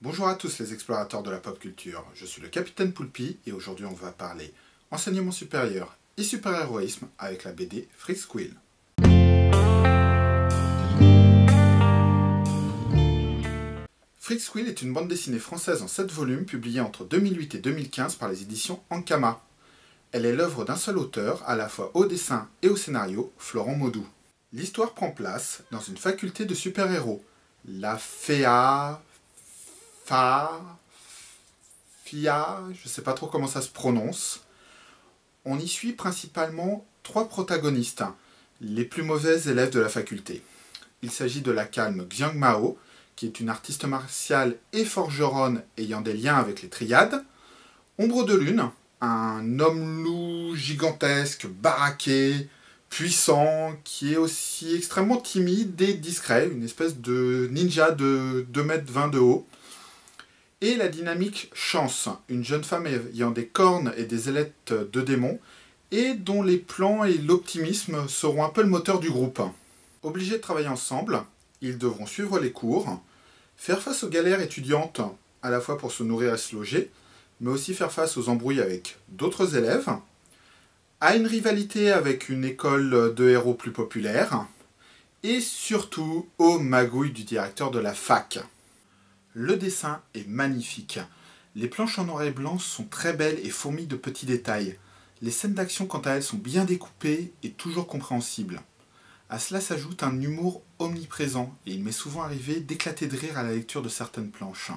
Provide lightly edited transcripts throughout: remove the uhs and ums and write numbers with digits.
Bonjour à tous les explorateurs de la pop culture, je suis le Capitaine Poulpi et aujourd'hui on va parler enseignement supérieur et super-héroïsme avec la BD Freak Squill. Freak Squill est une bande dessinée française en 7 volumes publiée entre 2008 et 2015 par les éditions Ankama. Elle est l'œuvre d'un seul auteur, à la fois au dessin et au scénario, Florent Maudoux. L'histoire prend place dans une faculté de super-héros, la FEA... FIA, je ne sais pas trop comment ça se prononce. On y suit principalement 3 protagonistes, les plus mauvais élèves de la faculté. Il s'agit de la calme Xiang Mao, qui est une artiste martiale et forgeronne ayant des liens avec les triades. Ombre de Lune, un homme loup gigantesque, baraqué, puissant, qui est aussi extrêmement timide et discret, une espèce de ninja de 2,20 m de haut. Et la dynamique Chance, une jeune femme ayant des cornes et des ailettes de démon, et dont les plans et l'optimisme seront un peu le moteur du groupe. Obligés de travailler ensemble, ils devront suivre les cours, faire face aux galères étudiantes, à la fois pour se nourrir et se loger, mais aussi faire face aux embrouilles avec d'autres élèves, à une rivalité avec une école de héros plus populaire, et surtout aux magouilles du directeur de la fac. Le dessin est magnifique. Les planches en noir et blanc sont très belles et fourmillent de petits détails. Les scènes d'action quant à elles sont bien découpées et toujours compréhensibles. À cela s'ajoute un humour omniprésent et il m'est souvent arrivé d'éclater de rire à la lecture de certaines planches.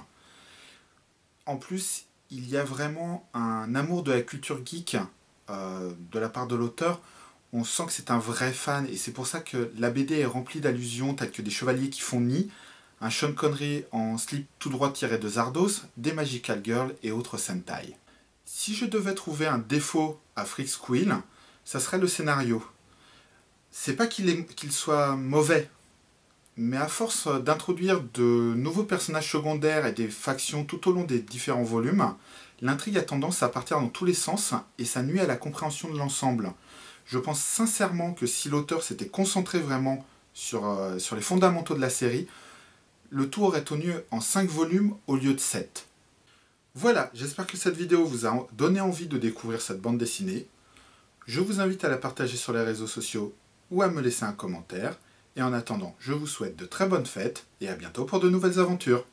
En plus, il y a vraiment un amour de la culture geek de la part de l'auteur. On sent que c'est un vrai fan et c'est pour ça que la BD est remplie d'allusions telles que des chevaliers qui font nid, un Sean Connery en slip tout droit tiré de Zardos, des Magical Girls et autres Sentai. Si je devais trouver un défaut à Freak Squill, ça serait le scénario. C'est pas qu'il soit mauvais, mais à force d'introduire de nouveaux personnages secondaires et des factions tout au long des différents volumes, l'intrigue a tendance à partir dans tous les sens et ça nuit à la compréhension de l'ensemble. Je pense sincèrement que si l'auteur s'était concentré vraiment sur les fondamentaux de la série, le tout aurait tenu en 5 volumes au lieu de 7. Voilà, j'espère que cette vidéo vous a donné envie de découvrir cette bande dessinée. Je vous invite à la partager sur les réseaux sociaux ou à me laisser un commentaire. Et en attendant, je vous souhaite de très bonnes fêtes et à bientôt pour de nouvelles aventures.